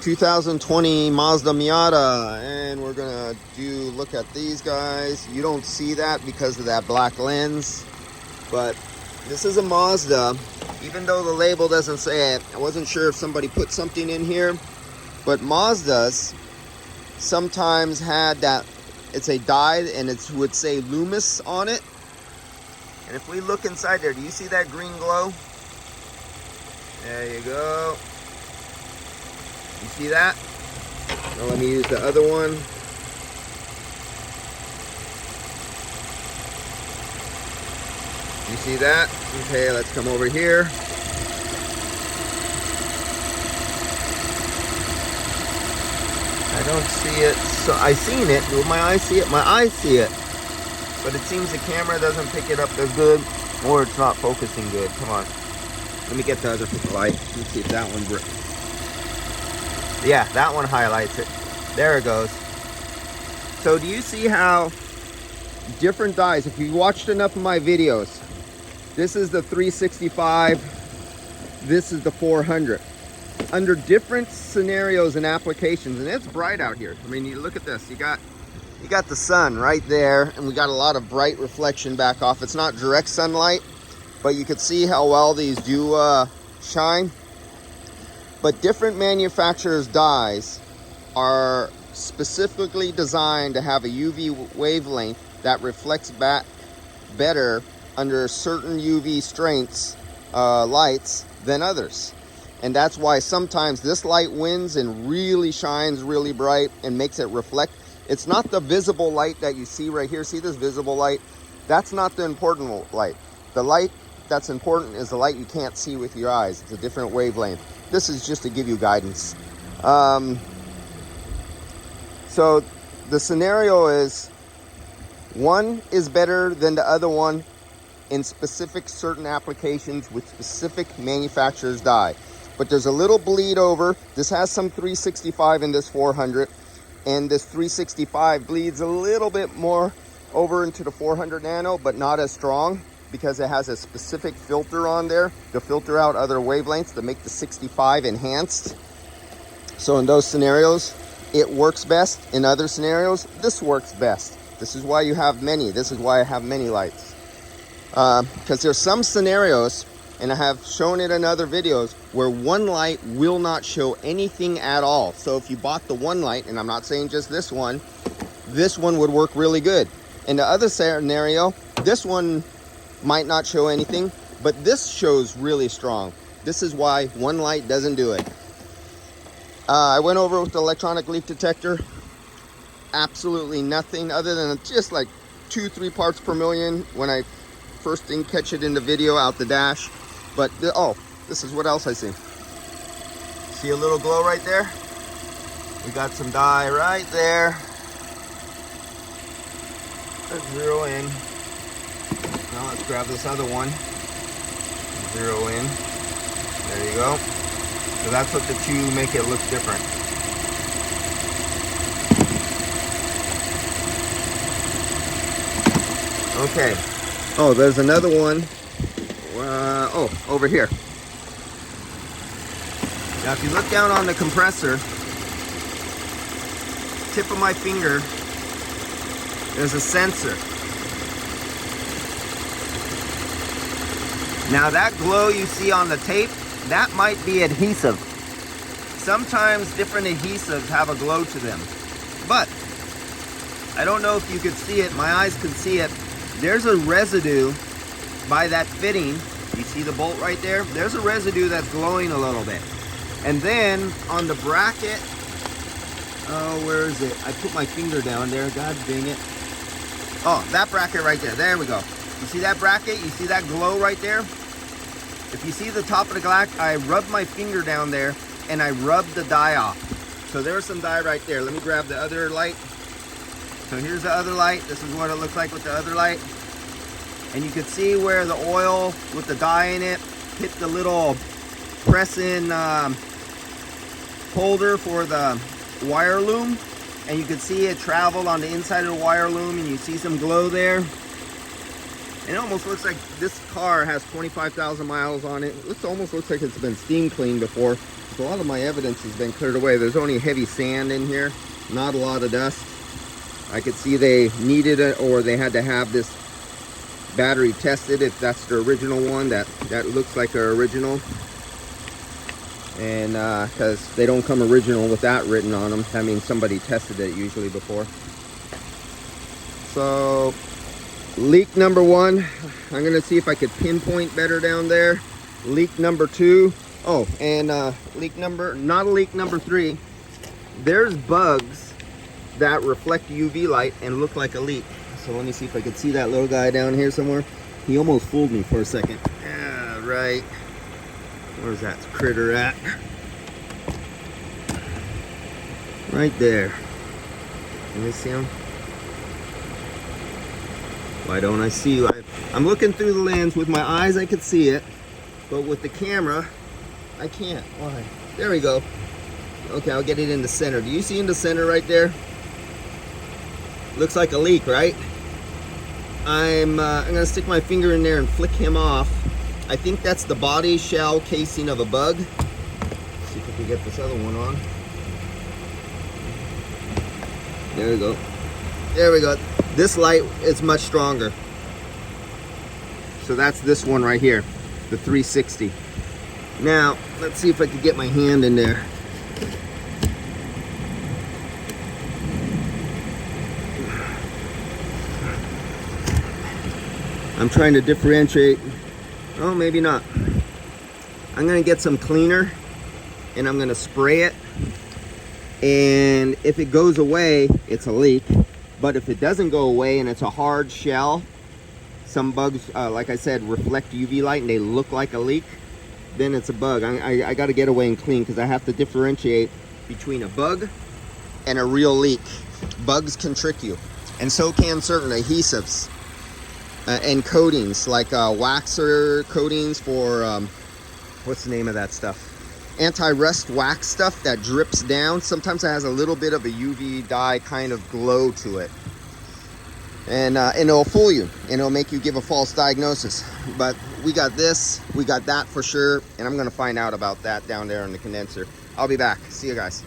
2020 Mazda Miata, and we're gonna look at these guys. You don't see that because of that black lens, but this is a Mazda. Even though the label doesn't say it, I wasn't sure if somebody put something in here, but Mazdas sometimes had that. It's a dye, and it would say Loomis on it. And if we look inside there, do you see that green glow? There you go. You see that? Now let me use the other one. You see that? Okay, let's come over here. I don't see it. So I seen it. Will my eyes see it? My eyes see it. But it seems the camera doesn't pick it up as good, or it's not focusing good. Come on. Let me get the other light. Let's see if that one works. Yeah, that one highlights it. There it goes. So do you see how different dyes, if you watched enough of my videos, this is the 365, this is the 400. Under different scenarios and applications, and it's bright out here. I mean, you look at this, you got the sun right there, and we got a lot of bright reflection back off. It's not direct sunlight, but you can see how well these do shine. But different manufacturers' dyes are specifically designed to have a UV wavelength that reflects back better under certain UV strengths lights than others. And that's why sometimes this light wins and really shines really bright and makes it reflect. It's not the visible light that you see right here. See this visible light? That's not the important light. The light that's important is the light you can't see with your eyes. It's a different wavelength. This is just to give you guidance. So the scenario is one is better than the other one in specific certain applications with specific manufacturer's dye. But there's a little bleed over. This has some 365 in this 400, and this 365 bleeds a little bit more over into the 400 nano, but not as strong, because it has a specific filter on there to filter out other wavelengths to make the 65 enhanced. So in those scenarios, it works best. In other scenarios, this works best. This is why you have many. This is why I have many lights. Because there's some scenarios, and I have shown it in other videos, where one light will not show anything at all. So if you bought the one light, and I'm not saying just this one would work really good. In the other scenario, this one might not show anything, but this shows really strong. This is why one light doesn't do it. I went over with the electronic leak detector. Absolutely nothing other than just like 2-3 parts per million when I first didn't catch it in the video out the dash. But oh, this is what else I see. See a little glow right there? We got some dye right there. Let's zero in. Now let's grab this other one. Zero in. There you go. So that's what the two make it look different. Okay. Oh, there's another one. Oh, over here. Now if you look down on the compressor, tip of my finger, there's a sensor. Now that glow you see on the tape, that might be adhesive. Sometimes different adhesives have a glow to them. But, I don't know if you could see it, my eyes can see it. There's a residue by that fitting. You see the bolt right there? There's a residue that's glowing a little bit. And then on the bracket, oh, where is it? I put my finger down there, god dang it. Oh, that bracket right there, there we go. You see that bracket? You see that glow right there? If you see the top of the glass, I rubbed my finger down there and I rubbed the dye off. So there's some dye right there. Let me grab the other light. So here's the other light. This is what it looks like with the other light. And you can see where the oil with the dye in it hit the little press-in holder for the wire loom. And you can see it traveled on the inside of the wire loom, and you see some glow there. It almost looks like this car has 25,000 miles on it. It almost looks like it's been steam cleaned before. So a lot of my evidence has been cleared away. There's only heavy sand in here, not a lot of dust. I could see they needed it, or they had to have this battery tested if that's the original one. That looks like an original. And because they don't come original with that written on them. That means somebody tested it usually before. So leak number 1, I'm gonna see if I could pinpoint better down there. Leak number 2, oh, and not leak number 3, there's bugs that reflect UV light and look like a leak. So let me see if I can see that little guy down here somewhere. He almost fooled me for a second. Yeah, right. Where's that critter at? Right there. Can you see him? Why don't I see you? I'm looking through the lens. With my eyes I could see it, but with the camera I can't. Why? There we go. Okay, I'll get it in the center. Do you see in the center right there? Looks like a leak, right? I'm gonna stick my finger in there and flick him off. I think that's the body shell casing of a bug. Let's see if we can get this other one on. There we go. There we go. This light is much stronger. So that's this one right here, the 360. Now, let's see if I can get my hand in there. I'm trying to differentiate. Oh, maybe not. I'm gonna get some cleaner and I'm gonna spray it. And if it goes away, it's a leak. But if it doesn't go away and it's a hard shell, some bugs, like I said, reflect UV light and they look like a leak, then it's a bug. I gotta get away and clean because I have to differentiate between a bug and a real leak. Bugs can trick you, and so can certain adhesives. And coatings like waxer coatings for what's the name of that stuff, anti-rust wax stuff that drips down. Sometimes it has a little bit of a UV dye kind of glow to it, and it'll fool you and it'll make you give a false diagnosis. But we got this, we got that for sure, and I'm gonna find out about that down there in the condenser. I'll be back. See you guys.